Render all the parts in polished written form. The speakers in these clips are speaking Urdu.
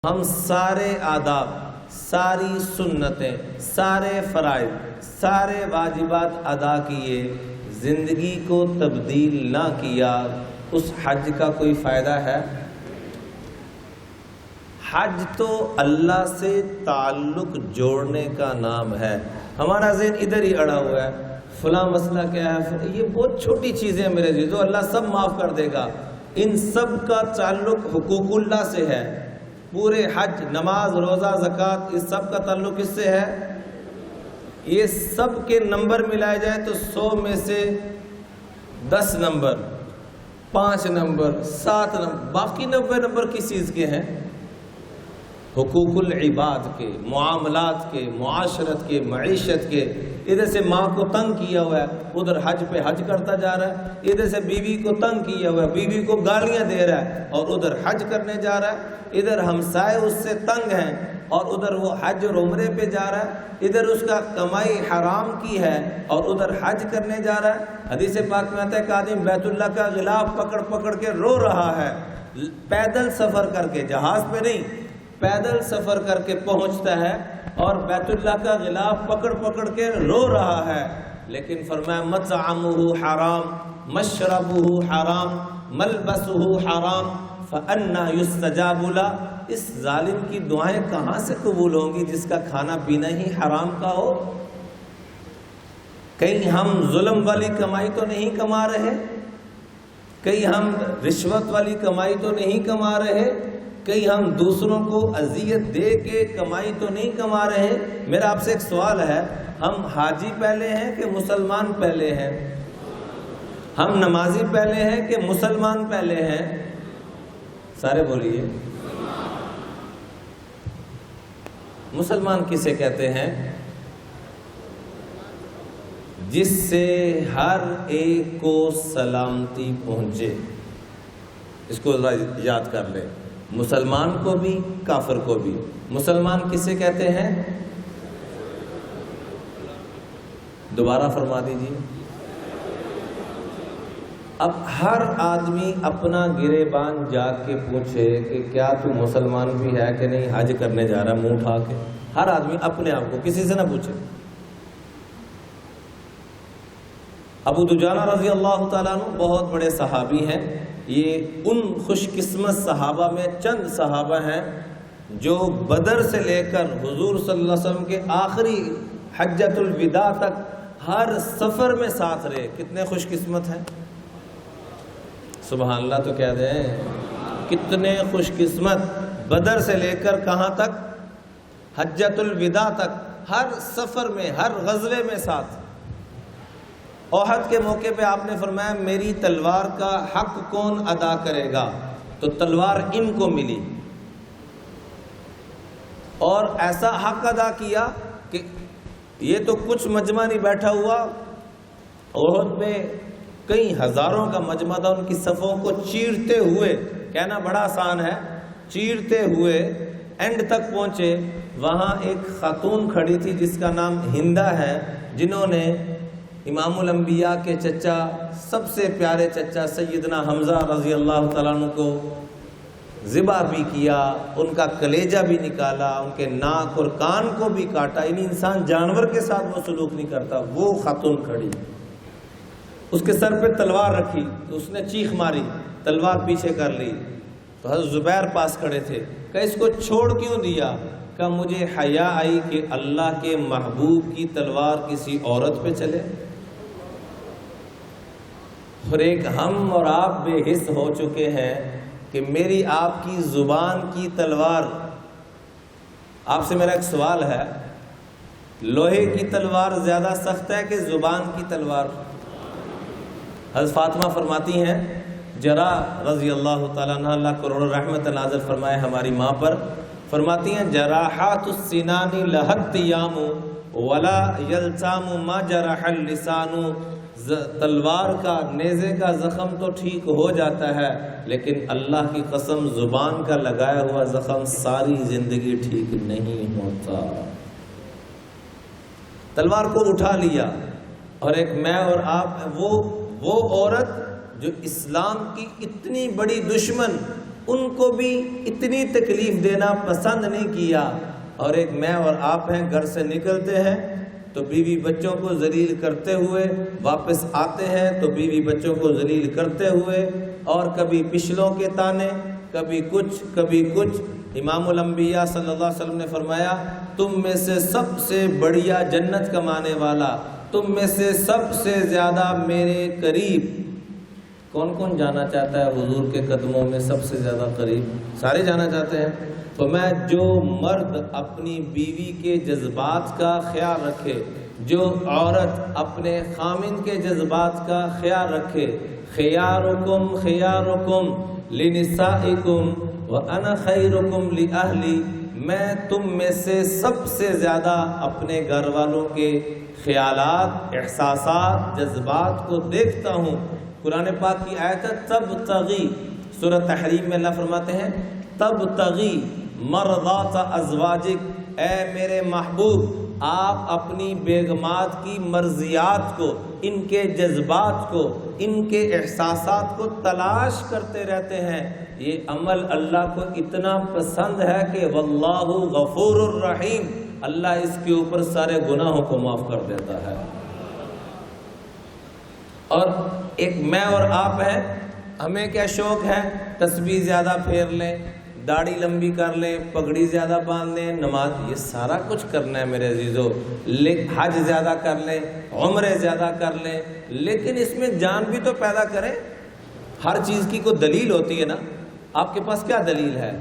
ہم سارے آداب، ساری سنتیں، سارے فرائض، سارے واجبات ادا کیے، زندگی کو تبدیل نہ کیا، اس حج کا کوئی فائدہ ہے؟ حج تو اللہ سے تعلق جوڑنے کا نام ہے۔ ہمارا ذہن ادھر ہی اڑا ہوا ہے، فلاں مسئلہ کیا ہے، یہ بہت چھوٹی چیزیں ہیں میرے عزیزو، اللہ سب معاف کر دے گا۔ ان سب کا تعلق حقوق اللہ سے ہے۔ پورے حج، نماز، روزہ، زکوٰۃ، اس سب کا تعلق کس سے ہے؟ یہ سب کے نمبر ملائے جائیں تو 100 میں سے 10 نمبر، 5 نمبر، 7 نمبر، باقی 90 نمبر کس چیز کے ہیں؟ حقوق العباد کے، معاملات کے، معاشرت کے، معیشت کے۔ ادھر سے ماں کو تنگ کیا ہوا ہے، ادھر حج پہ حج کرتا جا رہا ہے۔ ادھر سے بیوی کو تنگ کیا ہوا ہے، بیوی کو گالیاں دے رہا ہے اور ادھر حج کرنے جا رہا ہے۔ ادھر ہمسائے اس سے تنگ ہیں اور ادھر وہ حج اور عمرے پہ جا رہا ہے۔ ادھر اس کا کمائی حرام کی ہے اور ادھر حج کرنے جا رہا ہے۔ حدیث پاک میں آتا ہے کہ آدمی بیت اللہ کا غلاف پکڑ پکڑ کے رو رہا ہے، پیدل سفر کر کے، جہاز پہ نہیں، پیدل سفر کر کے پہنچتا ہے اور بیت اللہ کا غلاف پکڑ پکڑ کے رو رہا ہے، لیکن فرمایا مطعمہ حرام، مشربہ حرام، ملبسہ حرام، فَأَنَّا يُسْتَجَابُ لَهُ۔ اس ظالم کی دعائیں کہاں سے قبول ہوں گی جس کا کھانا پینا ہی حرام کا ہو؟ کہیں ہم ظلم والی کمائی تو نہیں کما رہے، کہیں ہم رشوت والی کمائی تو نہیں کما رہے، کہیں ہم دوسروں کو اذیت دے کے کمائی تو نہیں کما رہے۔ میرا آپ سے ایک سوال ہے، ہم حاجی پہلے ہیں کہ مسلمان پہلے ہیں؟ ہم نمازی پہلے ہیں کہ مسلمان پہلے ہیں؟ سارے بولیے۔ مسلمان کسے کہتے ہیں؟ جس سے ہر ایک کو سلامتی پہنچے۔ اس کو یاد کر لیں، مسلمان کو بھی، کافر کو بھی۔ مسلمان کسے کہتے ہیں؟ دوبارہ فرما دیجیے۔ اب ہر آدمی اپنا گریبان جا کے پوچھے کہ کیا تو مسلمان بھی ہے کہ نہیں، حج کرنے جا رہا ہے منہ اٹھا کے۔ ہر آدمی اپنے آپ کو، کسی سے نہ پوچھے۔ ابو دجانہ رضی اللہ تعالیٰ عنہ بہت بڑے صحابی ہیں۔ یہ ان خوش قسمت صحابہ میں چند صحابہ ہیں جو بدر سے لے کر حضور صلی اللہ علیہ وسلم کے آخری حجۃ الوداع تک ہر سفر میں ساتھ رہے۔ کتنے خوش قسمت ہیں، سبحان اللہ تو کہہ دیں، کتنے خوش قسمت۔ بدر سے لے کر کہاں تک؟ حجۃ الوداع تک، ہر سفر میں، ہر غزوے میں ساتھ۔ احد کے موقع پہ آپ نے فرمایا میری تلوار کا حق کون ادا کرے گا، تو تلوار ان کو ملی، اور ایسا حق ادا کیا کہ یہ تو کچھ مجمع نہیں بیٹھا ہوا، احد میں کئی ہزاروں کا مجمع تھا، ان کی صفوں کو چیرتے ہوئے، کہنا بڑا آسان ہے، چیرتے ہوئے اینڈ تک پہنچے۔ وہاں ایک خاتون کھڑی تھی جس کا نام ہندہ ہے، جنہوں نے امام الانبیاء کے چچا، سب سے پیارے چچا سیدنا حمزہ رضی اللہ تعالیٰ عنہ کو ذبح بھی کیا، ان کا کلیجہ بھی نکالا، ان کے ناک اور کان کو بھی کاٹا۔ یعنی انسان جانور کے ساتھ وہ سلوک نہیں کرتا۔ وہ خاتون کھڑی، اس کے سر پہ تلوار رکھی تو اس نے چیخ ماری، تلوار پیچھے کر لی، تو حضرت زبیر پاس کھڑے تھے، کہ اس کو چھوڑ کیوں دیا؟ کہ مجھے حیا آئی کہ اللہ کے محبوب کی تلوار کسی عورت پہ چلے۔ اور ایک ہم اور آپ بے حس ہو چکے ہیں کہ میری آپ کی زبان کی تلوار۔ آپ سے میرا ایک سوال ہے، لوہے کی تلوار زیادہ سخت ہے کہ زبان کی تلوار؟ حضرت فاطمہ فرماتی ہیں، جرا رضی اللہ تعالیٰ عنہ، اللہ کروڑ رحمت نازل فرمائے ہماری ماں پر، فرماتی ہیں جراحات السنان لہت یام ولا یلتام ما جرح اللسان۔ تلوار کا، نیزے کا زخم تو ٹھیک ہو جاتا ہے، لیکن اللہ کی قسم زبان کا لگایا ہوا زخم ساری زندگی ٹھیک نہیں ہوتا۔ تلوار کو اٹھا لیا، اور ایک میں اور آپ، وہ عورت جو اسلام کی اتنی بڑی دشمن، ان کو بھی اتنی تکلیف دینا پسند نہیں کیا. اور ایک میں اور آپ ہیں، گھر سے نکلتے ہیں تو بیوی بچوں کو ذلیل کرتے ہوئے واپس آتے ہیں تو بیوی بچوں کو ذلیل کرتے ہوئے، اور کبھی پچھلوں کے تانے، کبھی کچھ کبھی کچھ. امام الانبیاء صلی اللہ علیہ وسلم نے فرمایا تم میں سے سب سے بڑھیا جنت کمانے والا، تم میں سے سب سے زیادہ میرے قریب. کون کون جانا چاہتا ہے حضور کے قدموں میں سب سے زیادہ قریب؟ سارے جانا چاہتے ہیں. تو میں جو مرد اپنی بیوی کے جذبات کا خیال رکھے، جو عورت اپنے خامن کے جذبات کا خیال رکھے، خیارکم خیارکم لنسائکم وانا خیرکم لاہلی، میں تم میں سے سب سے زیادہ اپنے گھر والوں کے خیالات، احساسات، جذبات کو دیکھتا ہوں. قرآن پاک کی آیت تبتغی، سورۃ تحریم میں اللہ فرماتے ہیں تبتغی مرضات ازواجک، اے میرے محبوب آپ اپنی بیگمات کی مرضیات کو، ان کے جذبات کو، ان کے احساسات کو تلاش کرتے رہتے ہیں. یہ عمل اللہ کو اتنا پسند ہے کہ واللہ غفور الرحیم، اللہ اس کے اوپر سارے گناہوں کو معاف کر دیتا ہے. اور ایک میں اور آپ ہیں، ہمیں کیا شوق ہے؟ تسبیح زیادہ پھیر لیں، داڑھی لمبی کر لیں، پگڑی زیادہ باندھ لیں، نماز، یہ سارا کچھ کرنا ہے میرے عزیزو. حج زیادہ کر لیں، عمرے زیادہ کر لیں، لیکن اس میں جان بھی تو پیدا کریں. ہر چیز کی کوئی دلیل ہوتی ہے نا. آپ کے پاس کیا دلیل ہے؟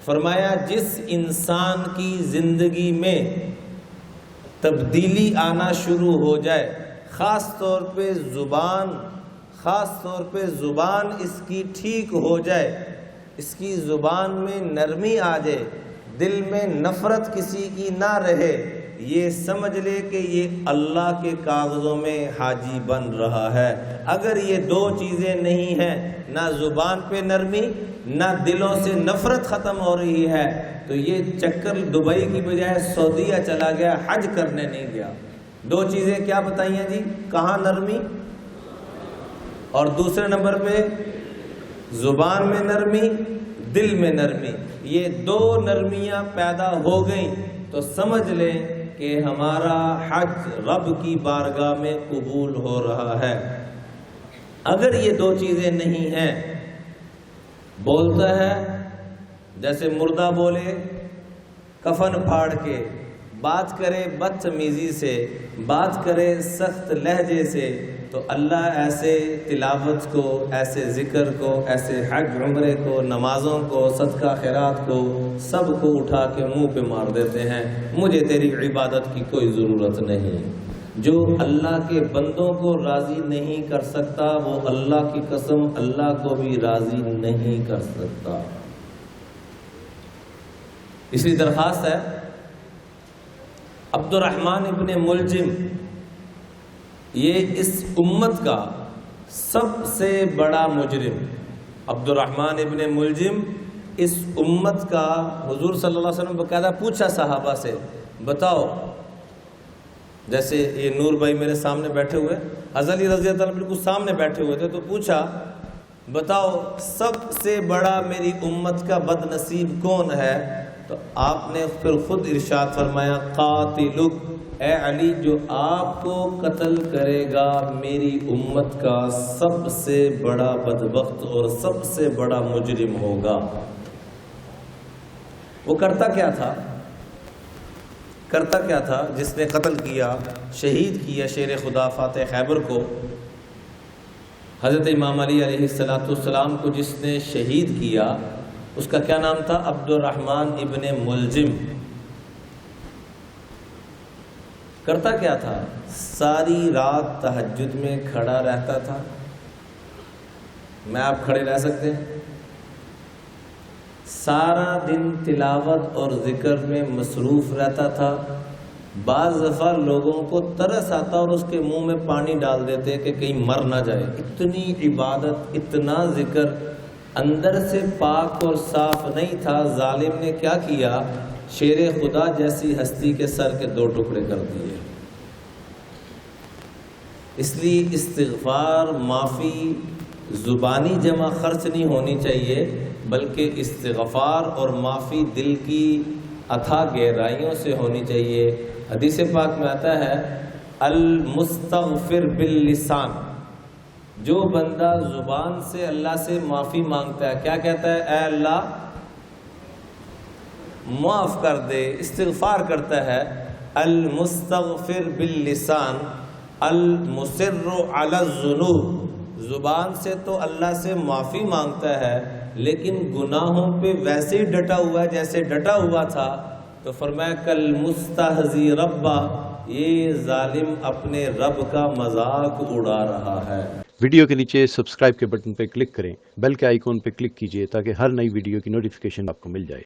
فرمایا جس انسان کی زندگی میں تبدیلی آنا شروع ہو جائے، خاص طور پہ زبان اس کی ٹھیک ہو جائے، اس کی زبان میں نرمی آ جائے، دل میں نفرت کسی کی نہ رہے، یہ سمجھ لے کہ یہ اللہ کے کاغذوں میں حاجی بن رہا ہے. اگر یہ دو چیزیں نہیں ہیں، نہ زبان پہ نرمی، نہ دلوں سے نفرت ختم ہو رہی ہے، تو یہ چکر دبئی کی بجائے سعودیہ چلا گیا، حج کرنے نہیں گیا. دو چیزیں کیا بتائی ہیں جی؟ کہاں نرمی، اور دوسرے نمبر پہ زبان میں نرمی، دل میں نرمی. یہ دو نرمیاں پیدا ہو گئیں تو سمجھ لیں کہ ہمارا حج رب کی بارگاہ میں قبول ہو رہا ہے. اگر یہ دو چیزیں نہیں ہیں، بولتا ہے جیسے مردہ بولے کفن پھاڑ کے، بات کرے بدتمیزی سے، بات کرے سخت لہجے سے، تو اللہ ایسے تلاوت کو، ایسے ذکر کو، ایسے حج عمرے کو، نمازوں کو، صدقہ خیرات کو، سب کو اٹھا کے منہ پہ مار دیتے ہیں. مجھے تیری عبادت کی کوئی ضرورت نہیں. جو اللہ کے بندوں کو راضی نہیں کر سکتا، وہ اللہ کی قسم اللہ کو بھی راضی نہیں کر سکتا. اس لیے درخواست ہے، عبد الرحمن ابن ملجم یہ اس امت کا سب سے بڑا مجرم. عبد الرحمن ابن ملجم اس امت کا، حضور صلی اللہ علیہ وسلم باقاعدہ پوچھا صحابہ سے، بتاؤ، جیسے یہ نور بھائی میرے سامنے بیٹھے ہوئے، علی رضی اللہ عنہ بالکل سامنے بیٹھے ہوئے تھے، تو پوچھا بتاؤ سب سے بڑا میری امت کا بد نصیب کون ہے؟ تو آپ نے پھر خود ارشاد فرمایا قاتلک، اے علی جو آپ کو قتل کرے گا میری امت کا سب سے بڑا بدبخت اور سب سے بڑا مجرم ہوگا. وہ کرتا کیا تھا جس نے قتل کیا، شہید کیا شیر خدا فاتح خیبر کو، حضرت امام علی علیہ السلام کو جس نے شہید کیا، اس کا کیا نام تھا؟ عبد الرحمن ابن ملجم. کرتا کیا تھا؟ ساری رات تہجد میں کھڑا رہتا تھا. میں آپ کھڑے رہ سکتے ہیں؟ سارا دن تلاوت اور ذکر میں مصروف رہتا تھا. بعض دفعہ لوگوں کو ترس آتا اور اس کے منہ میں پانی ڈال دیتے کہ کہیں مر نہ جائے. اتنی عبادت، اتنا ذکر، اندر سے پاک اور صاف نہیں تھا. ظالم نے کیا کیا؟ شیر خدا جیسی ہستی کے سر کے 2 ٹکڑے کر دیے. اس لیے استغفار، معافی زبانی جمع خرچ نہیں ہونی چاہیے، بلکہ استغفار اور معافی دل کی اتھا گہرائیوں سے ہونی چاہیے۔ حدیث پاک میں آتا ہے المستغفر باللسان، جو بندہ زبان سے اللہ سے معافی مانگتا ہے، کیا کہتا ہے؟ اے اللہ معاف کر دے، استغفار کرتا ہے۔ المستغفر باللسان المصر علی الذنوب، زبان سے تو اللہ سے معافی مانگتا ہے لیکن گناہوں پہ ویسے ہی ڈٹا ہوا ہے جیسے ڈٹا ہوا تھا، تو فرمایا کالمستہزی ربہ، یہ ظالم اپنے رب کا مذاق اڑا رہا ہے۔ ویڈیو کے نیچے سبسکرائب کے بٹن پہ کلک کریں، بیل کے آئیکن پہ کلک کیجئے تاکہ ہر نئی ویڈیو کی نوٹیفیکیشن آپ کو مل جائے۔